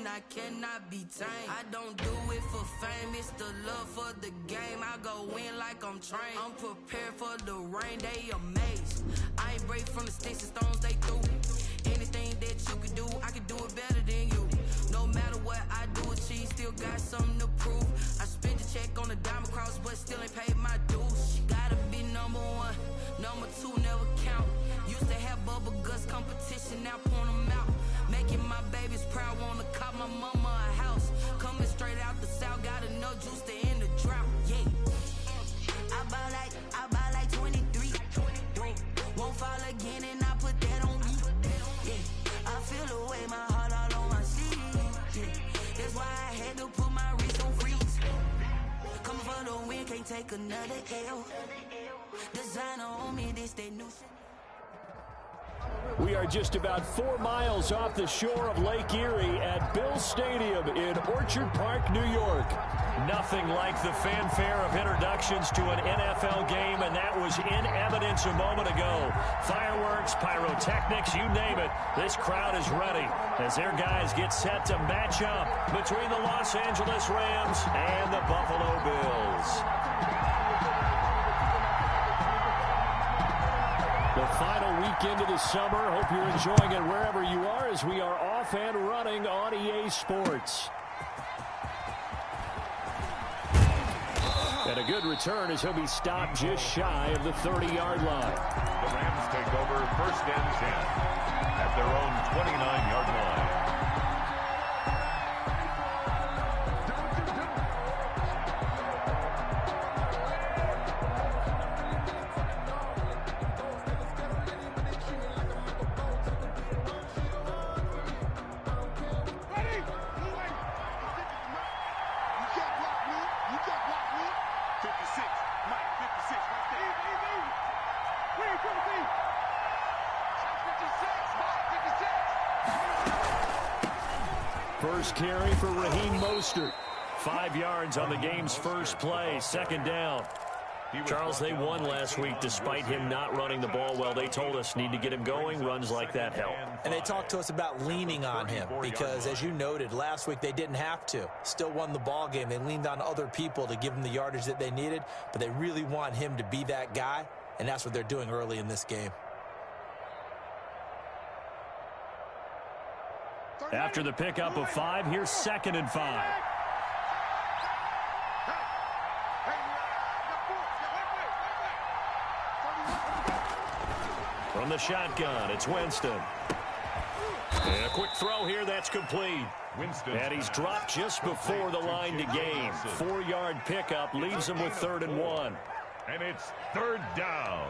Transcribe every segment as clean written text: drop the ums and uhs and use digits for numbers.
I cannot be tamed. I don't do it for fame, it's the love for the game. I go in like I'm trained. I'm prepared for the rain, they amazed. I ain't break from the sticks and stones they threw. Anything that you can do, I can do it better than you. No matter what I do, achieve, still got something to prove. I spent the check on the diamond cross, but still ain't paid my dues. She gotta be number one, number two never count. Used to have bubble guts competition, now point them out. Making my babies proud, wanna cop my mama a house. Coming straight out the south, got enough juice to end the drought. Yeah, I buy like 23. Won't fall again, and I put that on me. Yeah, I feel the way, my heart all on my sleeve. Yeah, that's why I had to put my wrist on freeze. Coming for the win, can't take another L. Designer on me, this that new shit. We are just about 4 miles off the shore of Lake Erie at Bill Stadium in Orchard Park, New York. Nothing like the fanfare of introductions to an NFL game, and that was in evidence a moment ago. Fireworks, pyrotechnics, you name it. This crowd is ready as their guys get set to match up between the Los Angeles Rams and the Buffalo Bills. The final weekend of the summer. Hope you're enjoying it wherever you are as we are off and running on EA Sports. And a good return as he'll be stopped just shy of the 30-yard line. The Rams take over 1st and 10 at their own 29-yard line. First carry for Raheem Mostert. 5 yards on the game's first play. 2nd down. Charles, they won last week despite him not running the ball well. They told us need to get him going. Runs like that help. And they talked to us about leaning on him because, as you noted, last week they didn't have to. Still won the ball game. They leaned on other people to give them the yardage that they needed, but they really want him to be that guy, and that's what they're doing early in this game. After the pickup of 5, here's 2nd and 5. From the shotgun, it's Winston. And a quick throw here, that's complete. And he's dropped just before the line to gain. 4-yard pickup leaves him with 3rd and 1. And it's 3rd down.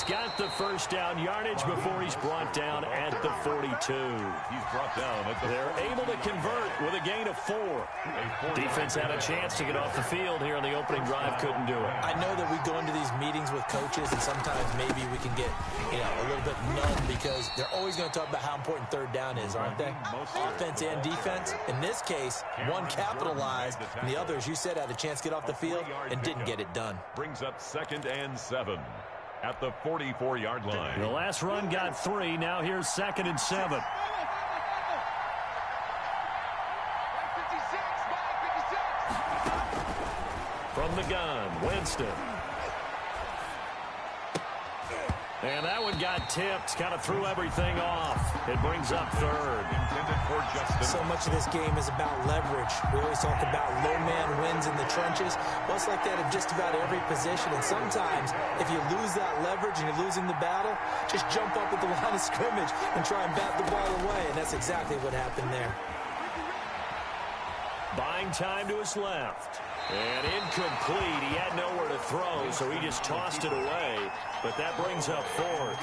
Got the first down yardage before he's brought down at the 42. He's brought down at the They're able to convert with a gain of 4. Defense had a chance to get off the field here in the opening drive, couldn't do it. I know that we go into these meetings with coaches, and sometimes maybe we can get a little bit numb because they're always going to talk about how important 3rd down is, aren't they? Offense and defense. In this case, one capitalized, and the other, as you said, had a chance to get off the field and didn't get it done. Brings up 2nd and 7. At the 44-yard line. The last run got 3. Now here's 2nd and 7. From the gun, Winston. And that one got tipped, kind of threw everything off. It brings up 3rd. Intended for Justin. So much of this game is about leverage. We always talk about low man wins in the trenches. Well, it's like that in just about every position. And sometimes, if you lose that leverage and you're losing the battle, just jump up at the line of scrimmage and try and bat the ball away. And that's exactly what happened there. Buying time to his left. And incomplete. He had nowhere to throw, so he just tossed it away. But that brings up 4th.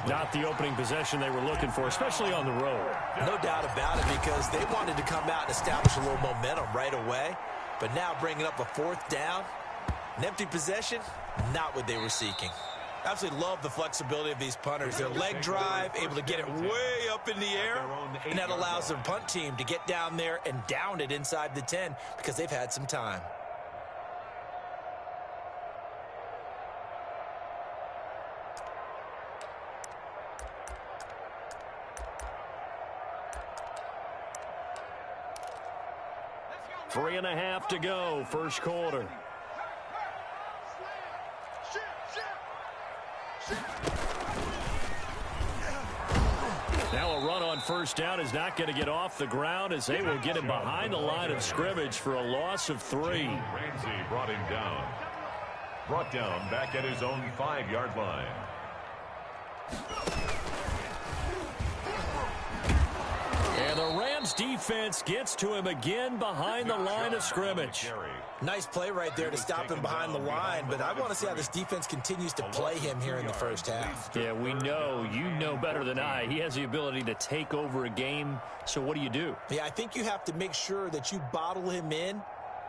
Not the opening possession they were looking for, especially on the road. No doubt about it, because they wanted to come out and establish a little momentum right away. But now bringing up a 4th down, an empty possession, not what they were seeking. Absolutely love the flexibility of these punters. Their leg drive, able to get it way up in the air, and that allows their punt team to get down there and down it inside the 10 because they've had some time. Three and a half to go, first quarter. Now a run on first down is not going to get off the ground as they will get him behind the line of scrimmage for a loss of 3. Ramsey brought him down. Brought down back at his own 5-yard line. And the Rams defense gets to him again behind the line of scrimmage. Nice play right there to stop him behind the line, but I want to see how this defense continues to play him here in the first half. Yeah, we know. You know better than I. He has the ability to take over a game, so what do? Yeah, I think you have to make sure that you bottle him in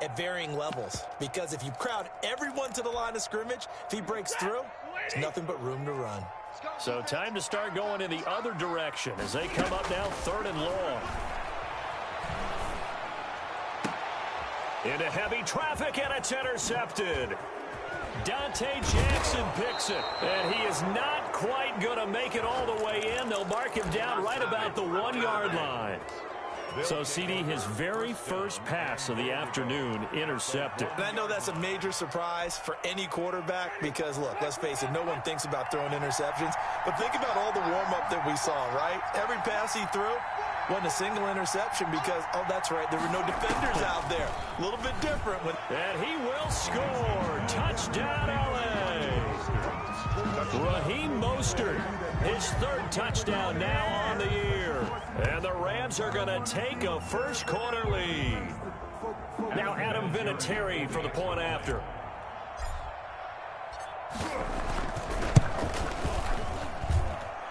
at varying levels, because if you crowd everyone to the line of scrimmage, if he breaks through, it's nothing but room to run. So time to start going in the other direction as they come up now 3rd and long. Into heavy traffic, and it's intercepted. Dante Jackson picks it, and he is not quite going to make it all the way in. They'll mark him down right about the 1-yard line. So, CD, his very first pass of the afternoon intercepted. And I know that's a major surprise for any quarterback because, look, let's face it, no one thinks about throwing interceptions. But think about all the warm-up that we saw, right? Every pass he threw wasn't a single interception because, oh, that's right, there were no defenders out there. A little bit different. And he will score. Touchdown, LA. Raheem Mostert, his 3rd touchdown now on the year. And the Rams are going to take a first quarter lead. Now Adam Vinatieri for the point after.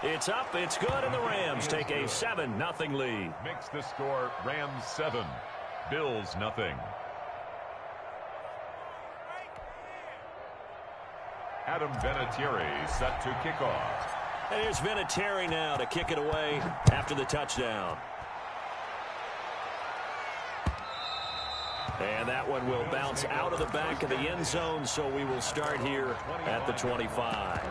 It's up, it's good, and the Rams take a 7-0 lead. Makes the score Rams 7, Bills nothing. Adam Vinatieri set to kick off. And here's Vinatieri now to kick it away after the touchdown. And that one will bounce out of the back of the end zone, so we will start here at the 25.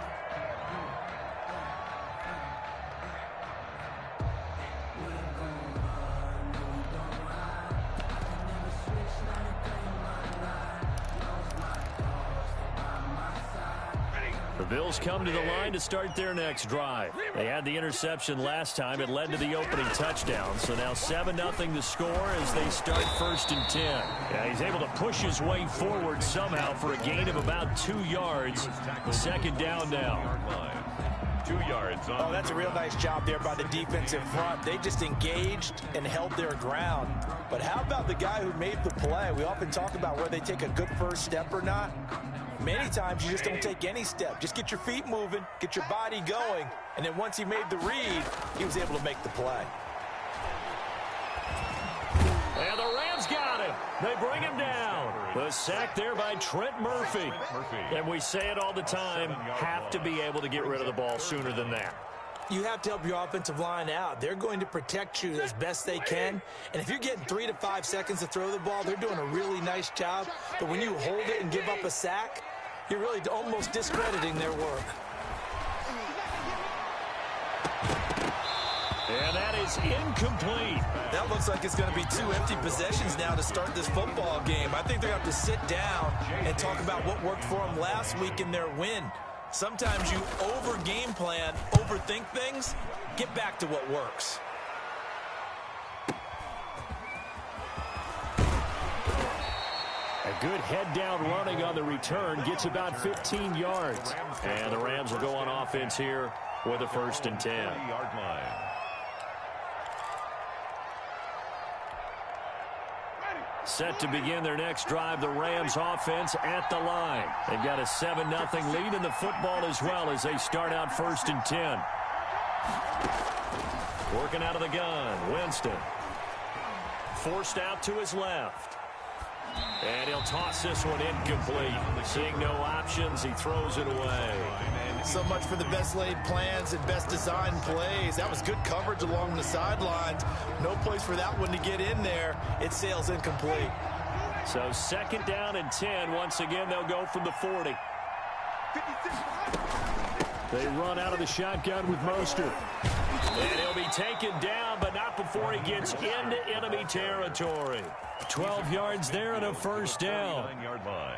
The Bills come to the line to start their next drive. They had the interception last time. It led to the opening touchdown. So now 7-0 to score as they start 1st and 10. Yeah, he's able to push his way forward somehow for a gain of about 2 yards. 2nd down now. 2 yards on. Oh, that's a real nice job there by the defensive front. They just engaged and held their ground. But how about the guy who made the play? We often talk about whether they take a good first step or not. Many times you just don't take any step. Just get your feet moving, get your body going, and then once he made the read, he was able to make the play. And the Rams got him. They bring him down. The sack there by Trent Murphy. And we say it all the time, have to be able to get rid of the ball sooner than that. You have to help your offensive line out. They're going to protect you as best they can. And if you're getting 3 to 5 seconds to throw the ball, they're doing a really nice job. But when you hold it and give up a sack, you're really almost discrediting their work. And that is incomplete. That looks like it's going to be 2 empty possessions now to start this football game. I think they're going to have to sit down and talk about what worked for them last week in their win. Sometimes you over-game plan, overthink things. Get back to what works. A good head-down running on the return gets about 15 yards. And the Rams will go on offense here with a 1st and 10. 20-yard line. Set to begin their next drive, the Rams offense at the line. They've got a 7-0 lead in the football as well as they start out 1st and 10. Working out of the gun, Winston. Forced out to his left. And he'll toss this one incomplete. Seeing no options, he throws it away. So much for the best laid plans and best designed plays. That was good coverage along the sidelines. No place for that one to get in there. It sails incomplete. So second down and 10. Once again, they'll go from the 40. They run out of the shotgun with Mostert. And he'll be taken down, but not before he gets into enemy territory. 12 yards there and a first down.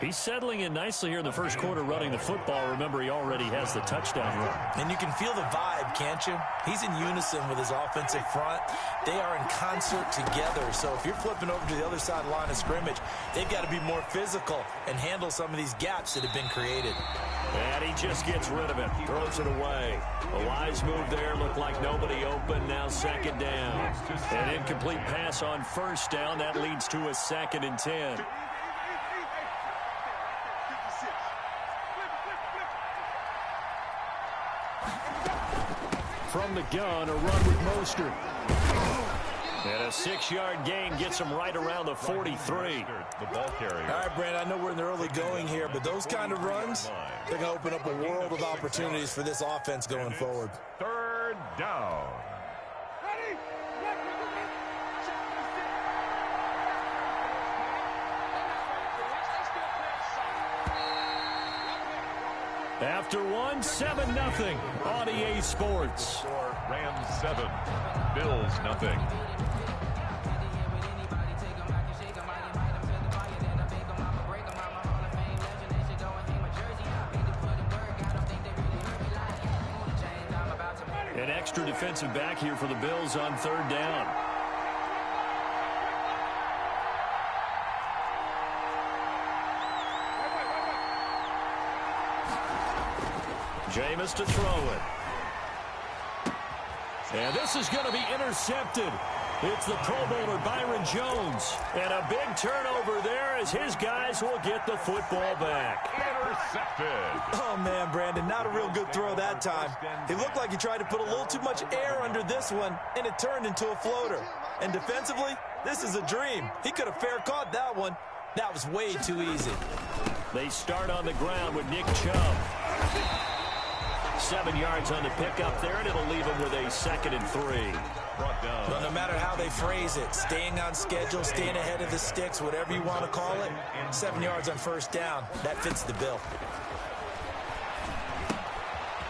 He's settling in nicely here in the first quarter running the football. Remember, he already has the touchdown run. And you can feel the vibe, can't you? He's in unison with his offensive front. They are in concert together. So if you're flipping over to the other side line of scrimmage, they've got to be more physical and handle some of these gaps that have been created. And he just gets rid of it, throws it away. A wise move there, looked like nobody open, now second down. An incomplete pass on first down, that leads to a second and 10. From the gun, a run with Mostert. And a 6-yard gain gets him right around the 43. The ball carrier. All right, Brandon, I know we're in the early going here, but those kind of runs, they're going to open up a world of opportunities for this offense going forward. Third down. After one, 7-0 on EA Sports. Rams 7, Bills nothing. An extra defensive back here for the Bills on third down. Jameis to throw it. And this is going to be intercepted. It's the Pro Bowler Byron Jones. And a big turnover there as his guys will get the football back. Intercepted. Oh, man, Brandon, not a real good throw that time. It looked like he tried to put a little too much air under this one, and it turned into a floater. And defensively, this is a dream. He could have fair caught that one. That was way too easy. They start on the ground with Nick Chubb. 7 yards on the pickup there, and it'll leave him with a 2nd and 3. Well, no matter how they phrase it, staying on schedule, staying ahead of the sticks, whatever you want to call it, 7 yards on first down, that fits the bill.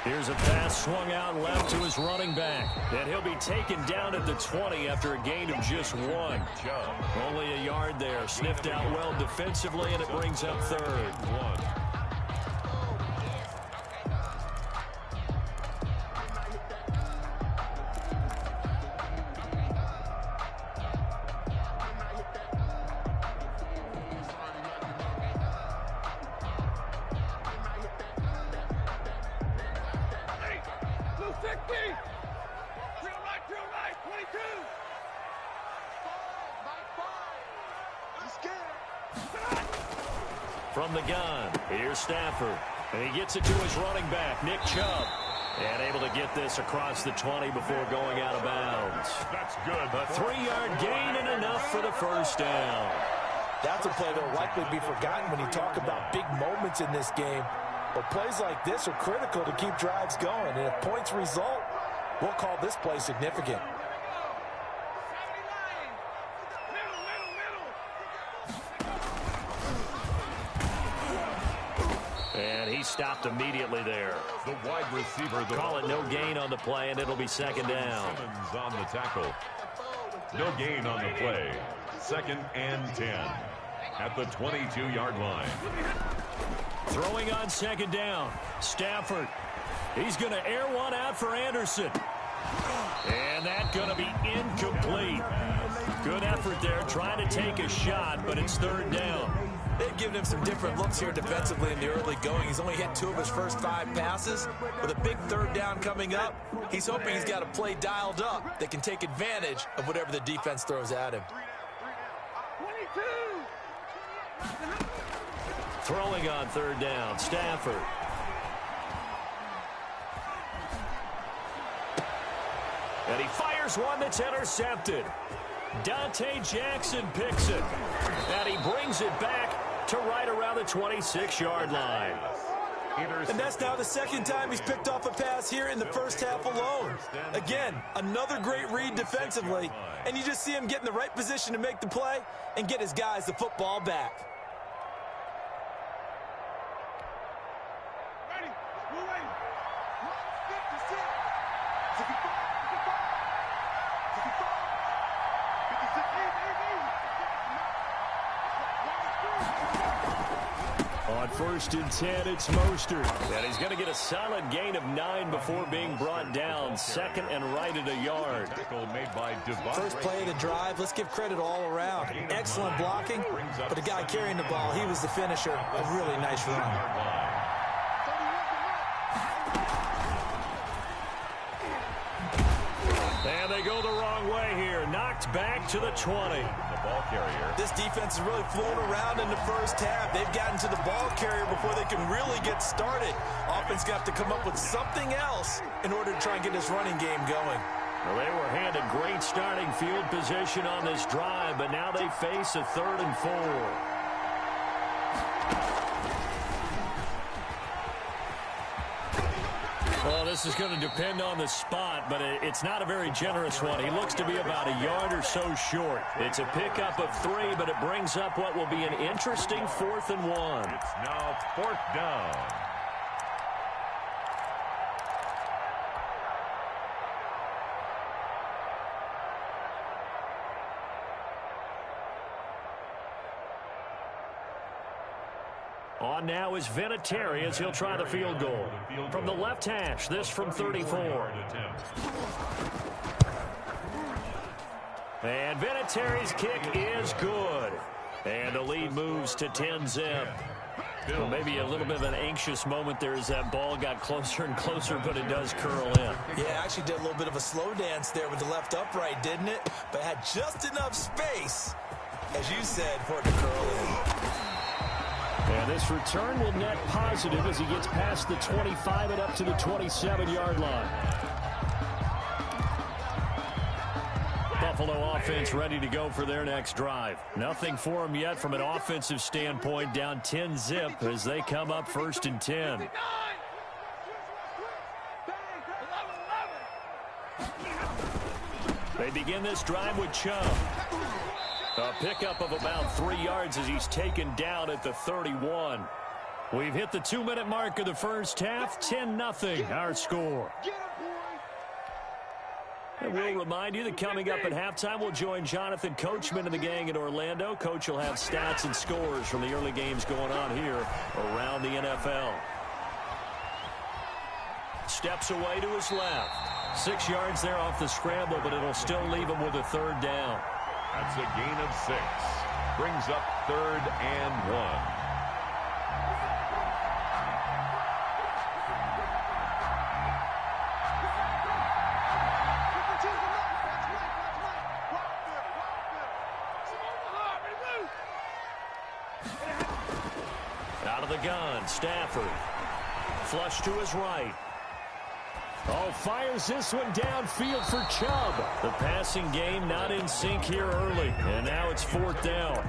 Here's a pass swung out left to his running back. And he'll be taken down at the 20 after a gain of just 1. Only a yard there. Sniffed out well defensively, and it brings up third. From the gun, here's Stafford. And he gets it to his running back, Nick Chubb. And able to get this across the 20 before going out of bounds. That's good. A 3-yard gain and enough for the first down. That's a play that will likely be forgotten when you talk about big moments in this game. But plays like this are critical to keep drives going. And if points result, we'll call this play significant. And he stopped immediately there. The wide receiver. Call it no gain on the play, and it'll be second down. Simmons on the tackle. No gain on the play. 2nd and 10 at the 22-yard line. Throwing on second down. Stafford. He's going to air one out for Anderson. And that's going to be incomplete. Good effort there, trying to take a shot, but it's third down. They've given him some different looks here defensively in the early going. He's only hit 2 of his first 5 passes. With a big third down coming up, he's hoping he's got a play dialed up that can take advantage of whatever the defense throws at him. Throwing on third down, Stafford. And he fires one that's intercepted. Dante Jackson picks it. And he brings it back to right around the 26-yard line. And that's now the second time he's picked off a pass here in the first half alone. Again, another great read defensively, and you just see him get in the right position to make the play and get his guys the football back. On 1st and 10, it's Mostert. And he's going to get a solid gain of 9 before being brought down. Second and right at a yard. First play of the drive, let's give credit all around. Excellent blocking, but the guy carrying the ball, he was the finisher. A really nice run. And they go the wrong way here. Knocked back to the 20. The ball carrier. This defense has really flown around in the first half. They've gotten to the ball carrier before they can really get started. Offense got to come up with something else in order to try and get this running game going. Well, they were handed great starting field position on this drive, but now they face a 3rd and 4. Well, this is going to depend on the spot, but it's not a very generous one. He looks to be about a yard or so short. It's a pickup of 3, but it brings up what will be an interesting 4th and 1. It's now 4th down. On now is Vinatieri as he'll try the field goal. From the left hash, this from 34. And Vinatieri's kick is good. And the lead moves to 10-zip. Well, maybe a little bit of an anxious moment there as that ball got closer and closer, but it does curl in. Yeah, actually did a little bit of a slow dance there with the left upright, didn't it? But had just enough space, as you said, for it to curl in. And this return will net positive as he gets past the 25 and up to the 27-yard line. Buffalo offense ready to go for their next drive. Nothing for them yet from an offensive standpoint, down 10-zip as they come up 1st and 10. They begin this drive with Chubb. A pickup of about 3 yards as he's taken down at the 31. We've hit the 2-minute mark of the first half. 10-0 our score. And we'll remind you that coming up at halftime, we'll join Jonathan Coachman and the gang in Orlando. Coach will have stats and scores from the early games going on here around the NFL. Steps away to his left. 6 yards there off the scramble, but it'll still leave him with a 3rd down. That's a gain of 6. Brings up 3rd and 1. Out of the gun, Stafford. Flush to his right. Oh, fires this one downfield for Chubb. The passing game not in sync here early, and now it's 4th down.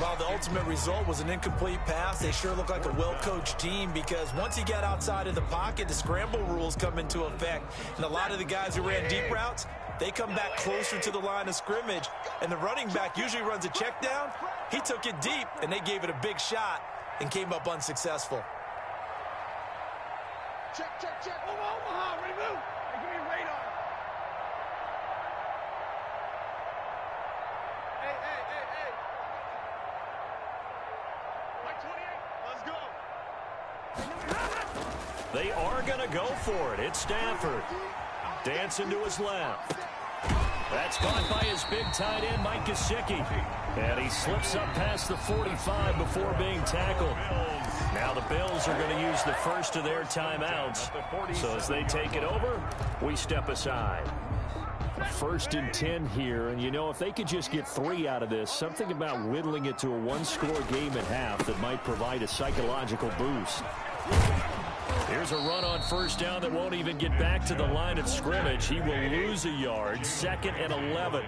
Well, the ultimate result was an incomplete pass. They sure look like a well-coached team because once he got outside of the pocket, the scramble rules come into effect. And a lot of the guys who ran deep routes, they come back closer to the line of scrimmage. And the running back usually runs a check down. He took it deep, and they gave it a big shot and came up unsuccessful. Check, check, check. Omaha, ready to move. Hey, give me a radar. Hey, hey, hey, hey. Mike 28, let's go. They are going to go for it. It's Stafford. Dancing to his left. That's caught by his big tight end, Mike Gesicki. And he slips up past the 45 before being tackled. Now the Bills are going to use the first of their timeouts. So as they take it over, we step aside. 1st and 10 here, and you know, if they could just get 3 out of this, something about whittling it to a 1-score game at half that might provide a psychological boost. Here's a run on 1st down that won't even get back to the line of scrimmage. He will lose a yard. 2nd and 11.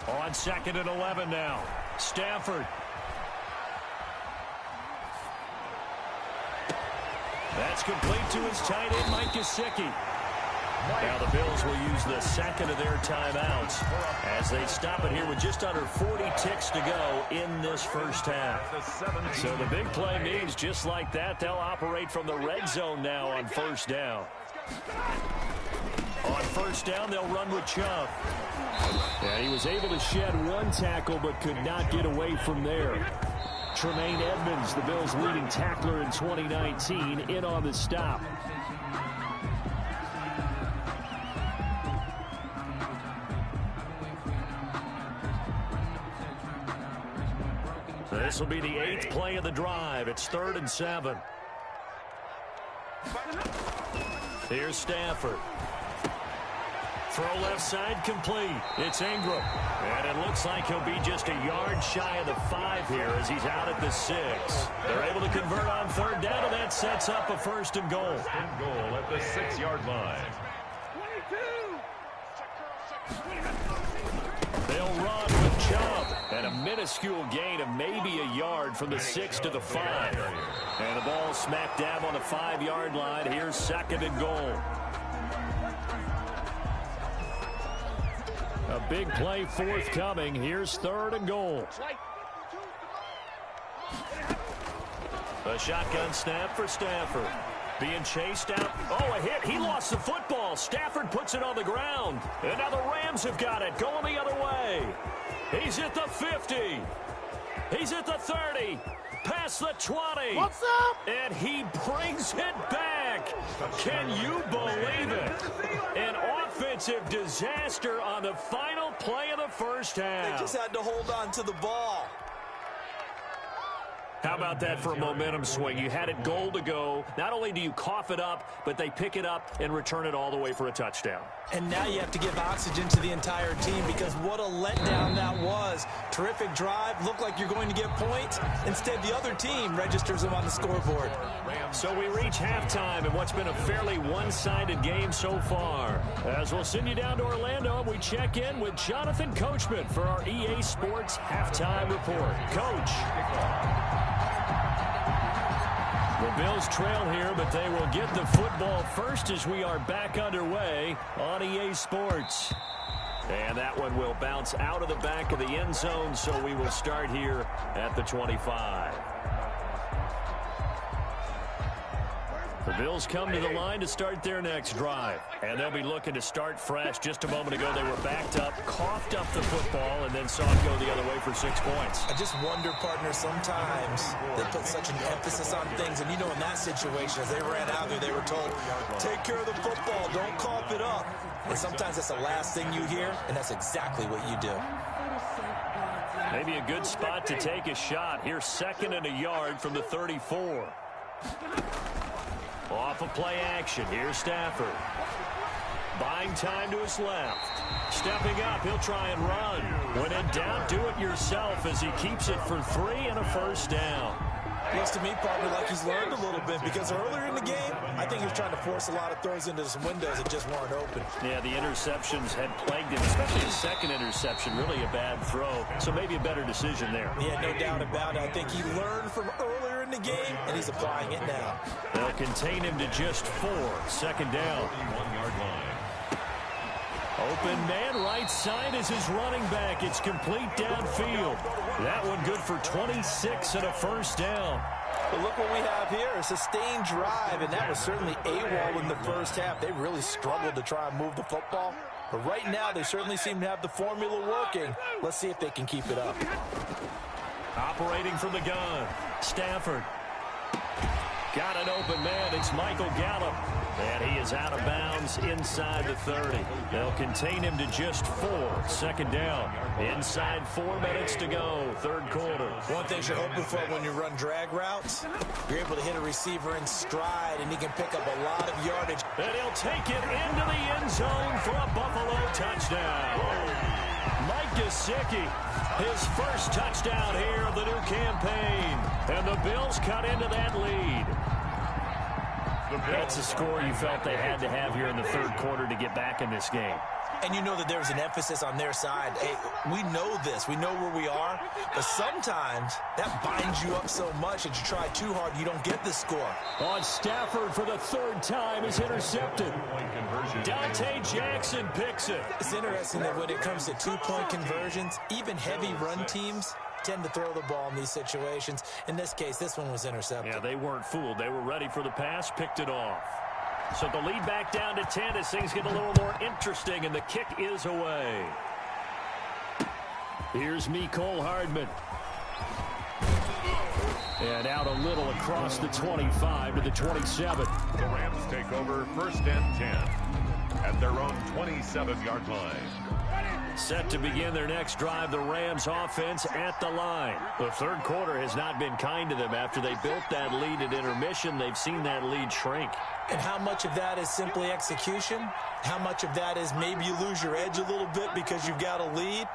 On 2nd and 11 now. Stafford. That's complete to his tight end, Mike Gesicki. Now the Bills will use the second of their timeouts as they stop it here with just under 40 ticks to go in this first half. So the big play means just like that, they'll operate from the red zone now on first down. On first down, they'll run with Chubb. Yeah, he was able to shed one tackle but could not get away from there. Tremaine Edmonds, the Bills' leading tackler in 2019, in on the stop. This will be the 8th play of the drive. It's 3rd and 7. Here's Stafford. Throw left side complete. It's Ingram. And it looks like he'll be just a yard shy of the 5 here as he's out at the 6. They're able to convert on 3rd down, and that sets up a 1st and goal. 1st and goal at the 6-yard line. They'll run with Chubb. And a minuscule gain of maybe a yard from the 6 to the 5. And the ball smack dab on the 5-yard line. Here's 2nd and goal. A big play forthcoming. Here's 3rd and goal. A shotgun snap for Stafford. Being chased out. Oh, a hit. He lost the football. Stafford puts it on the ground. And now the Rams have got it. Going the other way. He's at the 50. He's at the 30. Past the 20. What's up? And he brings it back. Can you believe it? An offensive disaster on the final play of the first half. They just had to hold on to the ball. How about that for a momentum swing? You had it goal to go. Not only do you cough it up, but they pick it up and return it all the way for a touchdown. And now you have to give oxygen to the entire team because what a letdown that was. Terrific drive. Looked like you're going to get points. Instead, the other team registers them on the scoreboard. So we reach halftime in what's been a fairly one-sided game so far. As we'll send you down to Orlando, we check in with Jonathan Coachman for our EA Sports Halftime Report. Coach. The Bills trail here, but they will get the football first as we are back underway on EA Sports. And that one will bounce out of the back of the end zone, so we will start here at the 25. The Bills come to the line to start their next drive. And they'll be looking to start fresh. Just a moment ago, they were backed up, coughed up the football, and then saw it go the other way for 6 points. I just wonder, partner, sometimes they put such an emphasis on things. And, you know, in that situation, as they ran out there, they were told, take care of the football, don't cough it up. And sometimes that's the last thing you hear, and that's exactly what you do. Maybe a good spot to take a shot. Here's 2nd and a yard from the 34. Off of play action. Here's Stafford. Buying time to his left. Stepping up. He'll try and run. When in doubt, do it yourself as he keeps it for 3 and a 1st down. Looks to me, partner, like he's learned a little bit because earlier in the game, I think he was trying to force a lot of throws into some windows that just weren't open. Yeah, the interceptions had plagued him, especially his 2nd interception. Really a bad throw, so maybe a better decision there. Yeah, no doubt about it. I think he learned from earlier in the game, and he's applying it now. They'll contain him to just 4. 2nd down. 1-yard line. Open man right side is his running back. It's complete downfield. That one good for 26 and a 1st down. But look what we have here, a sustained drive, and that was certainly AWOL in the first half. They really struggled to try and move the football. But right now, they certainly seem to have the formula working. Let's see if they can keep it up. Operating from the gun, Stafford. Got an open man. It's Michael Gallup. And he is out of bounds inside the 30. They'll contain him to just 4. 2nd down. Inside 4 minutes to go. 3rd quarter. One thing you're hoping for when you run drag routes, you're able to hit a receiver in stride, and he can pick up a lot of yardage. And he'll take it into the end zone for a Buffalo touchdown. Mike Gesicki, his first touchdown here of the new campaign. And the Bills cut into that lead. That's a score you felt they had to have here in the third quarter to get back in this game. And you know that there was an emphasis on their side. Hey, we know this. We know where we are. But sometimes that binds you up so much that you try too hard, you don't get the score. On Stafford for the third time is intercepted. Dante Jackson picks it. It's interesting that when it comes to two-point conversions, even heavy run teams tend to throw the ball in these situations. In this case, this one was intercepted. Yeah, they weren't fooled. They were ready for the pass, picked it off. So the lead back down to 10 as things get a little more interesting, and the kick is away. Here's Mecole Hardman. And out a little across the 25 to the 27. The Rams take over 1st and 10 at their own 27-yard line. Set to begin their next drive, the Rams offense at the line. The third quarter has not been kind to them. After they built that lead at intermission, they've seen that lead shrink. And how much of that is simply execution? How much of that is maybe you lose your edge a little bit because you've got a lead?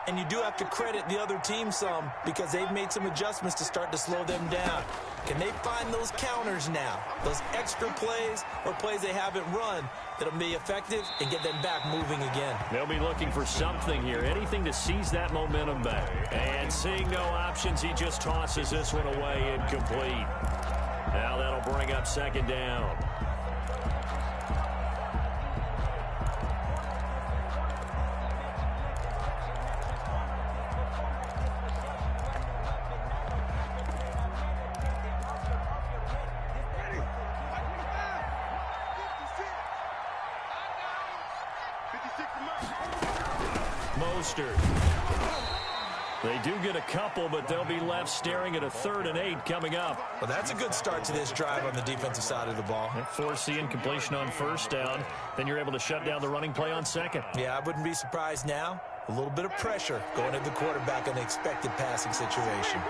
And you do have to credit the other team some because they've made some adjustments to start to slow them down. Can they find those counters now, those extra plays or plays they haven't run that'll be effective and get them back moving again? They'll be looking for something here, anything to seize that momentum back. And seeing no options, he just tosses this one away incomplete. Now that'll bring up 2nd down. Mostert. They do get a couple, but they'll be left staring at a 3rd and 8 coming up. Well, that's a good start to this drive on the defensive side of the ball. Force the incompletion on 1st down. Then you're able to shut down the running play on 2nd. Yeah, I wouldn't be surprised now. A little bit of pressure going at the quarterback in an expected passing situation.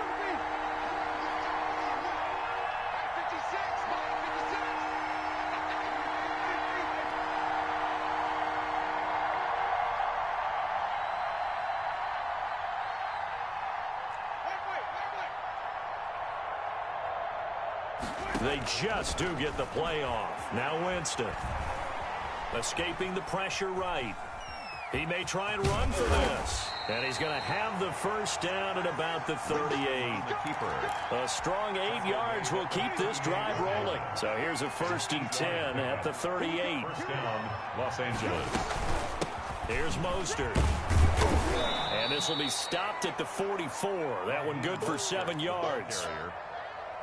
They just do get the play off. Now Winston. Escaping the pressure right. He may try and run for this. And he's going to have the 1st down at about the 38. A strong 8 yards will keep this drive rolling. So here's a 1st and 10 at the 38. 1st down, Los Angeles. Here's Mostert. And this will be stopped at the 44. That one good for 7 yards.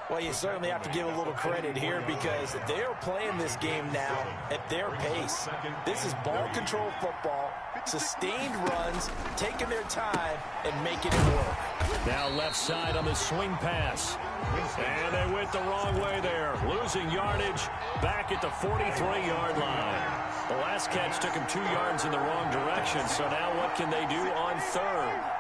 Well, you certainly have to give a little credit here because they're playing this game now at their pace. This is ball control football, sustained runs, taking their time, and making it work. Now left side on the swing pass. And they went the wrong way there. Losing yardage back at the 43-yard line. The last catch took him 2 yards in the wrong direction, so now what can they do on 3rd?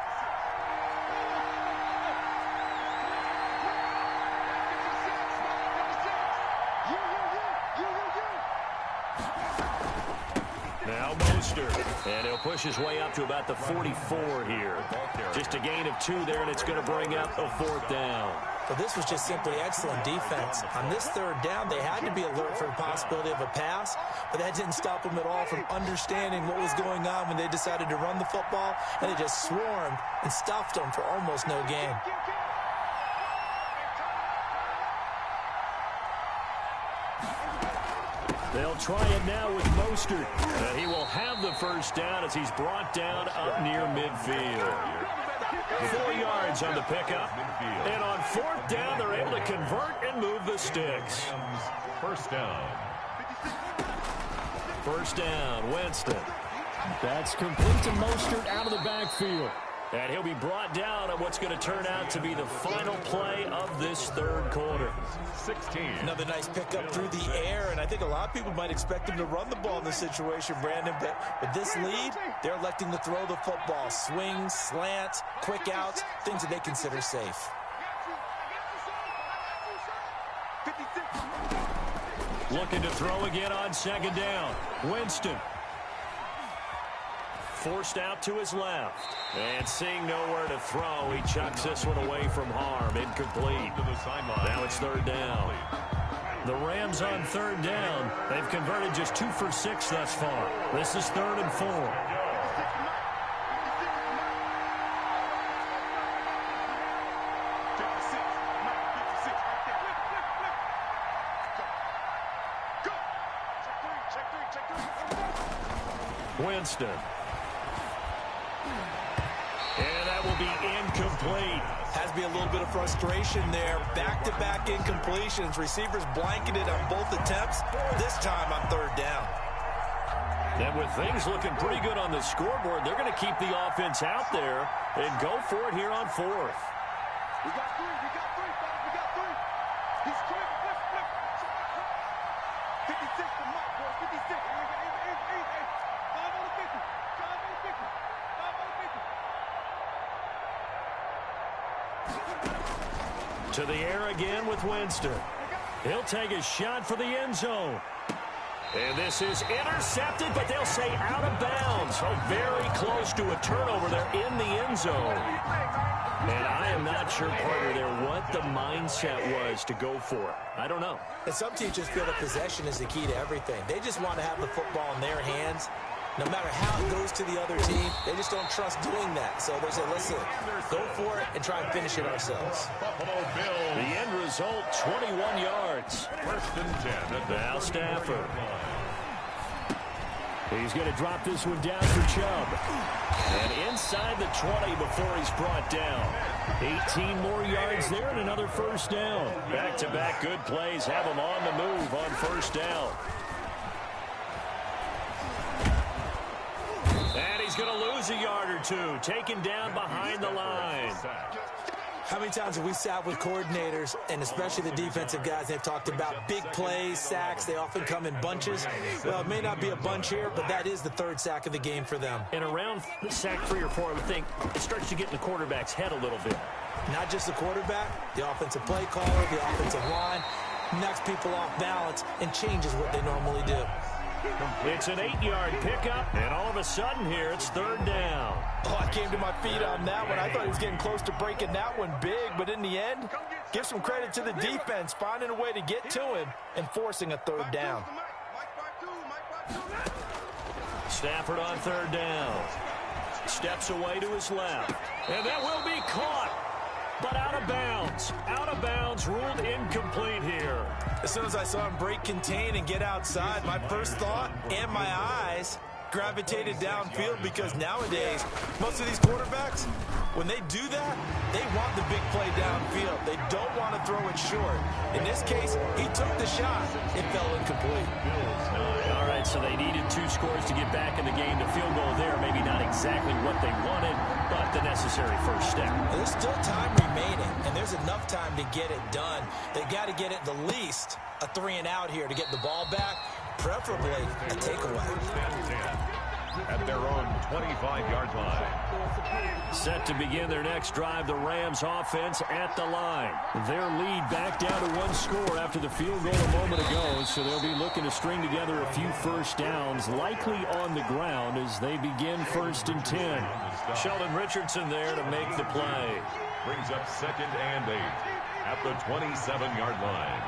Now Mostert, and he'll push his way up to about the 44 here. Just a gain of 2 there, and it's going to bring up a 4th down. But this was just simply excellent defense. On this 3rd down, they had to be alert for the possibility of a pass, but that didn't stop them at all from understanding what was going on when they decided to run the football, and they just swarmed and stuffed them for almost no gain. They'll try it now with Mostert. And he will have the 1st down as he's brought down up near midfield. 4 yards on the pickup. And on 4th down, they're able to convert and move the sticks. 1st down. 1st down, Winston. That's complete to Mostert out of the backfield. And he'll be brought down on what's going to turn out to be the final play of this 3rd quarter. 16. Another nice pickup through the air, and I think a lot of people might expect him to run the ball in this situation, Brandon, but with this lead, they're electing to throw the football. Swings, slants, quick outs, things that they consider safe. Looking to throw again on 2nd down. Winston. Forced out to his left. And seeing nowhere to throw, he chucks this one away from harm. Incomplete. Now it's 3rd down. The Rams on third down. They've converted just 2 for 6 thus far. This is 3rd and 4. Winston. And that will be incomplete. Has to be a little bit of frustration there. Back-to-back incompletions. Receivers blanketed on both attempts, this time on 3rd down. And with things looking pretty good on the scoreboard, they're going to keep the offense out there and go for it here on 4th. We got 3. We got 3. We got 3. He's flip. 56 to Mike, boy. 56. 5 on the 50. 5 on the 50. 5 on the 50. To the air again with Winston. He'll take a shot for the end zone. And this is intercepted, but they'll say out of bounds. Oh, very close to a turnover there in the end zone. And I am not sure, partner, there what the mindset was to go for it. I don't know. And some teachers feel that possession is the key to everything. They just want to have the football in their hands. No matter how it goes to the other team, they just don't trust doing that. So they say, listen, go for it and try and finish it ourselves. The end result, 21 yards. 1st and 10. Now Stafford. He's going to drop this one down for Chubb. And inside the 20 before he's brought down. 18 more yards there and another 1st down. Back-to-back good plays have him on the move on 1st down. And he's going to lose a yard or 2, taken down behind the line. How many times have we sat with coordinators, and especially the defensive guys, they've talked about big plays, sacks. They often come in bunches. Well, it may not be a bunch here, but that is the 3rd sack of the game for them. And around sack 3 or 4, I would think it starts to get in the quarterback's head a little bit. Not just the quarterback, the offensive play caller, the offensive line, knocks people off balance and changes what they normally do. It's an 8-yard pickup, and all of a sudden here, it's 3rd down. Oh, I came to my feet on that one. I thought he was getting close to breaking that one big, but in the end, give some credit to the defense, finding a way to get to him and forcing a 3rd down. Stafford on 3rd down. Steps away to his left, and that will be caught. But out of bounds. Out of bounds, ruled incomplete here. As soon as I saw him break contain and get outside, my first thought and my eyes gravitated downfield, because nowadays, most of these quarterbacks, when they do that, they want the big play downfield. They don't want to throw it short. In this case, he took the shot. It fell incomplete. All right, so they needed 2 scores to get back in the game. The field goal there, maybe not exactly what they wanted, but the necessary first step. There's still time remaining, and there's enough time to get it done. They got to get at the least a 3-and-out here to get the ball back, preferably a takeaway. At their own 25-yard line. Set to begin their next drive, the Rams offense at the line. Their lead back down to 1 score after the field goal a moment ago, so they'll be looking to string together a few 1st downs, likely on the ground as they begin 1st and 10. Sheldon Richardson there to make the play. Brings up 2nd and 8 at the 27-yard line.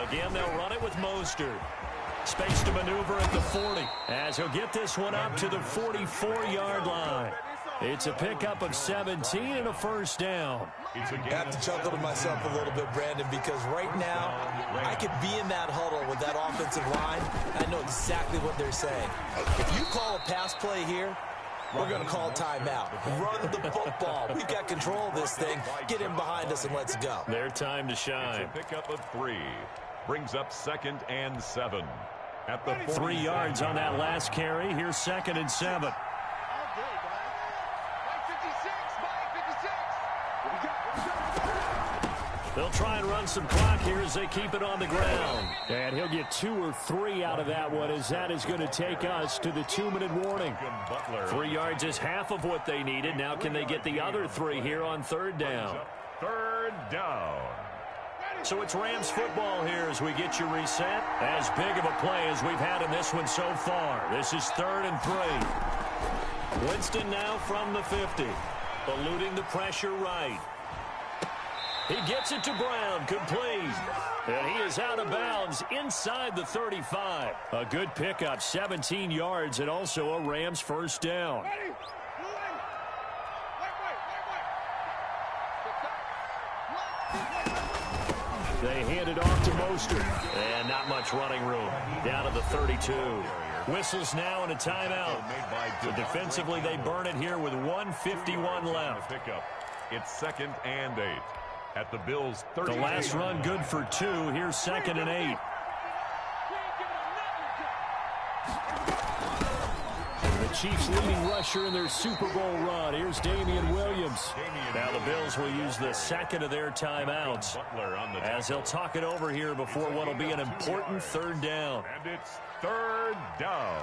Again, they'll run it with Mostert. Space to maneuver at the 40 as he'll get this one up to the 44-yard line. It's a pickup of 17 and a 1st down. I have to chuckle to myself a little bit, Brandon, because right now I could be in that huddle with that offensive line. I know exactly what they're saying. If you call a pass play here, we're going to call timeout. Run the football. We've got control of this thing. Get him behind us and let's go. Their time to shine. It's a pickup of 3. Brings up 2nd and 7. At the 3 yards on that last carry. Here's 2nd and 7. They'll try and run some clock here as they keep it on the ground. And he'll get 2 or 3 out of that one, as that is going to take us to the 2-minute warning. 3 yards is half of what they needed. Now can they get the other 3 here on 3rd down? 3rd down. So it's Rams football here as we get you reset. As big of a play as we've had in this one so far. This is 3rd and 3. Winston now from the 50. Eluding the pressure right. He gets it to Brown, complete. And he is out of bounds inside the 35. A good pickup, 17 yards, and also a Rams first down. They hand it off to Mostert. And not much running room. Down to the 32. Whistles now and a timeout. So defensively, they burn it here with 1:51 left. It's 2nd and 8. At the Bills' 30. The last run good for 2. Here's 2nd and 8. The Chiefs leading rusher in their Super Bowl run. Here's Damian Williams. Now the Bills will use the second of their timeouts as they'll talk it over here before what will be an important 3rd down. And it's 3rd down.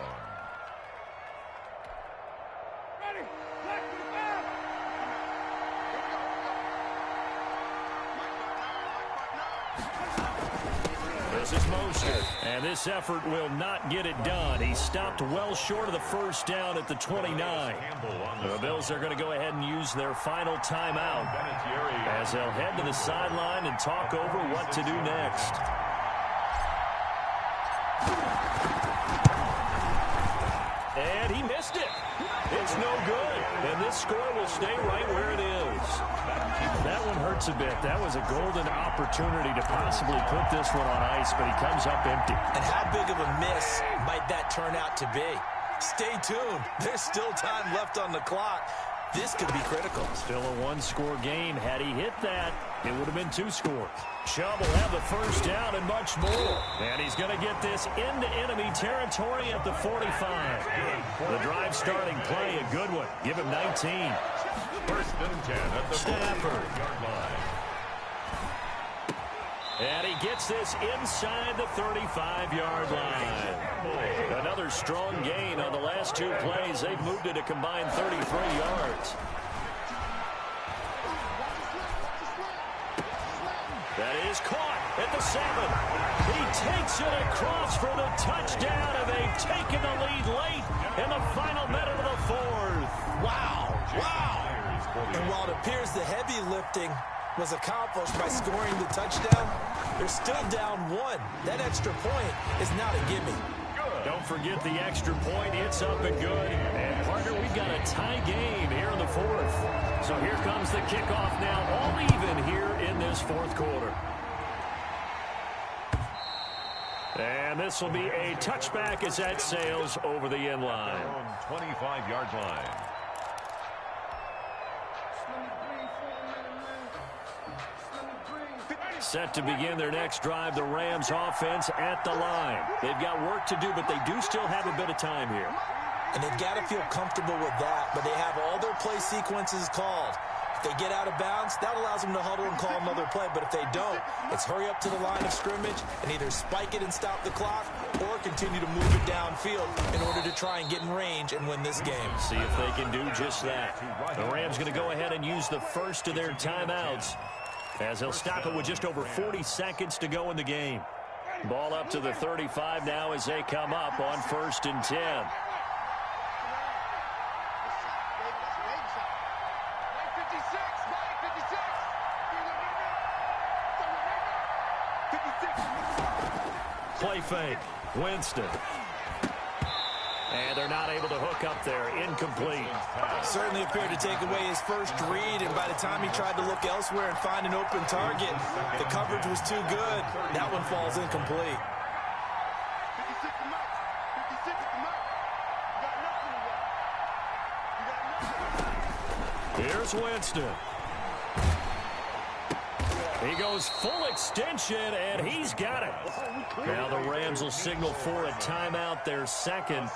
This is Mostert, and this effort will not get it done. He stopped well short of the first down at the 29. The Bills are going to go ahead and use their final timeout as they'll head to the sideline and talk over what to do next. And he missed it. It's no good, and this score will stay right where it is. That one hurts a bit. That was a golden opportunity to possibly put this one on ice, but he comes up empty. And how big of a miss might that turn out to be? Stay tuned. There's still time left on the clock. This could be critical. Still a 1-score game. Had he hit that, it would have been 2 scores. Chubb will have the first down and much more. And he's going to get this into enemy territory at the 45. The drive starting play, a good one. Give him 19. 1st and 10 at the Stafford. 40-yard line. And he gets this inside the 35-yard line. Another strong gain on the last 2 plays. They've moved it a combined 33 yards. That is caught at the 7. He takes it across for the touchdown, and they've taken the lead late in the final minute of the 4th. Wow. Wow. And while it appears the heavy lifting was accomplished by scoring the touchdown, they're still down 1. That extra point is not a gimme. Don't forget the extra point. It's up and good. And, partner, we've got a tie game here in the 4th. So here comes the kickoff now, all even here in this 4th quarter. And this will be a touchback as that sails over the end line. 25-yard line. Set to begin their next drive, the Rams offense at the line. They've got work to do, but they do still have a bit of time here. And they've got to feel comfortable with that, but they have all their play sequences called. If they get out of bounds, that allows them to huddle and call another play. But if they don't, it's hurry up to the line of scrimmage and either spike it and stop the clock or continue to move it downfield in order to try and get in range and win this game. See if they can do just that. The Rams going to go ahead and use the first of their timeouts as they'll stop it with just over 40 seconds to go in the game. Ball up to the 35 now as they come up on 1st and 10. Play fake. Winston. And they're not able to hook up there. Incomplete. Certainly appeared to take away his first read, and by the time he tried to look elsewhere and find an open target, the coverage was too good. That one falls incomplete. Here's Winston. He goes full extension, and he's got it. Now the Rams will signal for a timeout, their second,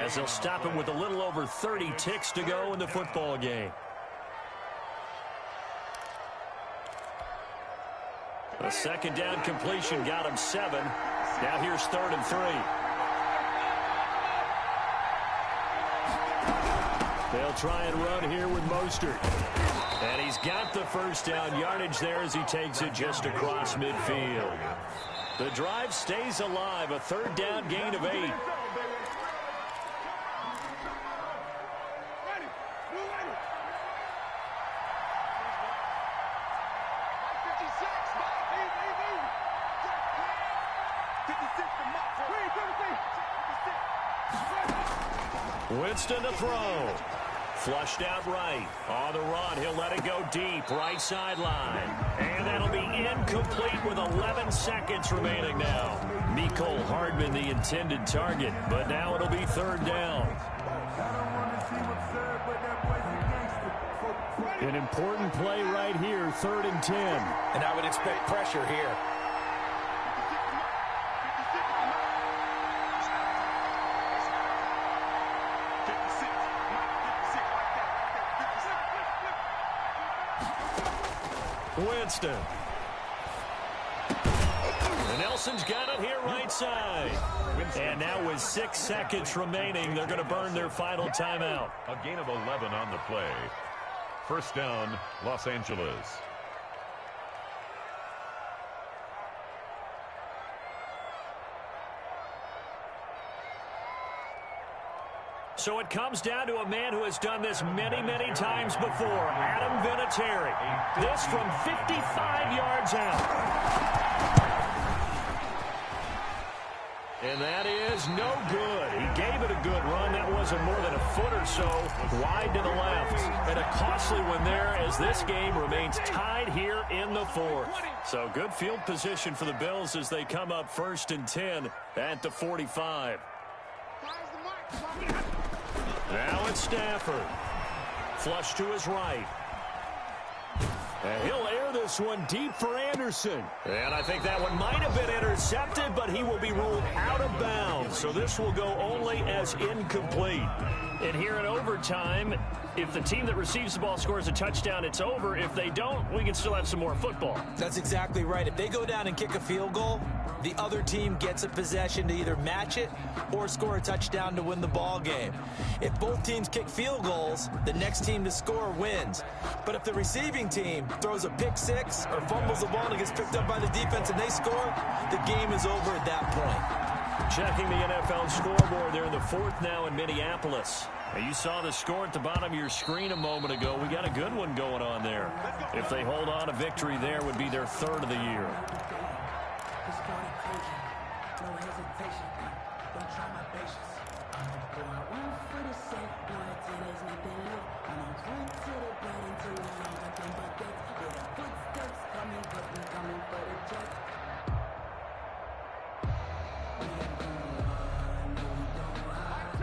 as they'll stop it with a little over 30 ticks to go in the football game. A second down completion got him 7. Now here's 3rd and 3. They'll try and run here with Mostert. And he's got the first down yardage there as he takes it just across midfield. The drive stays alive, a 3rd down gain of 8. Winston to throw. Flushed out right. On the run, he'll let it go deep. Right sideline. And that'll be incomplete with 11 seconds remaining now. Mecole Hardman the intended target, but now it'll be third down. An important play right here, 3rd and 10. And I would expect pressure here. Winston. And Nelson's got it here right side. And now with 6 seconds remaining, they're going to burn their final timeout. A gain of 11 on the play. First down, Los Angeles. So it comes down to a man who has done this many, many times before, Adam Vinatieri. This from 55 yards out. And that is no good. He gave it a good run. That wasn't more than a foot or so wide to the left. And a costly one there as this game remains tied here in the 4th. So good field position for the Bills as they come up 1st and 10 at the 45. Now it's Stafford. Flush to his right. And he'll air this one deep for Anderson. And I think that one might have been intercepted, but he will be ruled out of bounds. So this will go only as incomplete. And here in overtime, if the team that receives the ball scores a touchdown, it's over. If they don't, we can still have some more football. That's exactly right. If they go down and kick a field goal, the other team gets a possession to either match it or score a touchdown to win the ball game. If both teams kick field goals, the next team to score wins. But if the receiving team throws a pick six or fumbles the ball and it gets picked up by the defense and they score, the game is over at that point. Checking the NFL scoreboard there in the 4th now in Minneapolis. And you saw the score at the bottom of your screen a moment ago. We got a good one going on there. If they hold on, a victory there would be their 3rd of the year.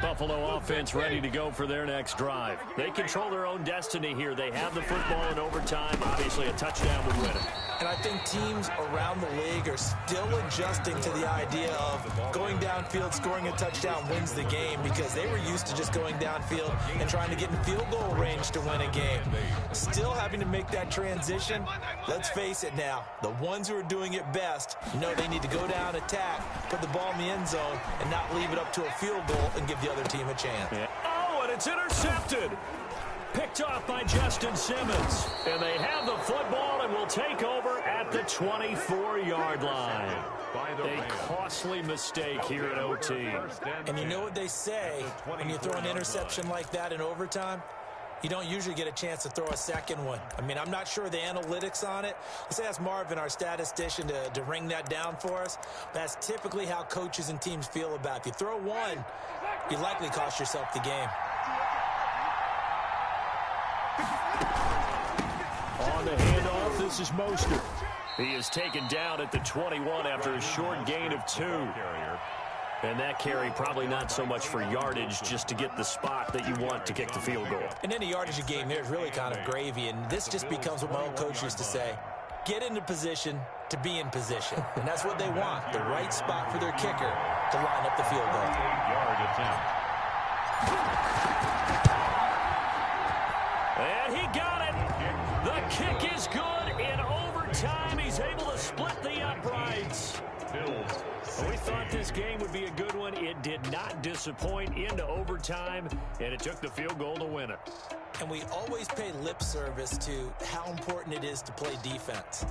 Buffalo offense ready to go for their next drive. They control their own destiny here. They have the football in overtime. Obviously, a touchdown would win it. And I think teams around the league are still adjusting to the idea of going downfield, scoring a touchdown wins the game, because they were used to just going downfield and trying to get in field goal range to win a game. Still having to make that transition. Let's face it now, the ones who are doing it best know they need to go down, attack, put the ball in the end zone, and not leave it up to a field goal and give the other team a chance. Yeah. Oh, and it's intercepted. Picked off by Justin Simmons. And they have the football and will take over at the 24-yard line. A costly mistake here at OT. And you know what they say, when you throw an interception like that in overtime, you don't usually get a chance to throw a second one. I mean, I'm not sure the analytics on it. Let's ask Marvin, our statistician, to ring that down for us. That's typically how coaches and teams feel about it. If you throw one, you likely cost yourself the game. On the handoff, this is Mostert. He is taken down at the 21 after a short gain of 2. And that carry probably not so much for yardage, just to get the spot that you want to kick the field goal. And any yardage of game there is really kind of gravy, and this just becomes what my old coach used to say. Get into position to be in position. And that's what they want, the right spot for their kicker to line up the field goal. 8-yard attempt. And he got it. The kick is good in overtime. He's able to split the uprights. Bills. We thought this game would be a good one. It did not disappoint into overtime, and it took the field goal to win it. And we always pay lip service to how important it is to play defense.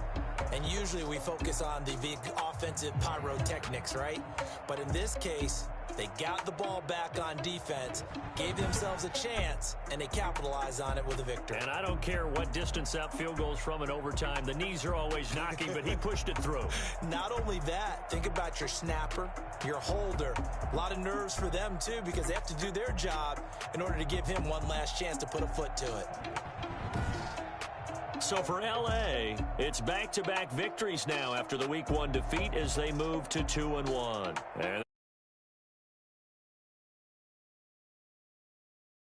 And usually we focus on the big offensive pyrotechnics, right? But in this case, They got the ball back on defense, gave themselves a chance, and they capitalized on it with a victory. And I don't care what distance that field goes from in overtime. The knees are always knocking, but he pushed it through. Not only that, think about your snapper, your holder. A lot of nerves for them, too, because they have to do their job in order to give him one last chance to put a foot to it. So for L.A., it's back-to-back victories now after the Week 1 defeat as they move to 2-1. And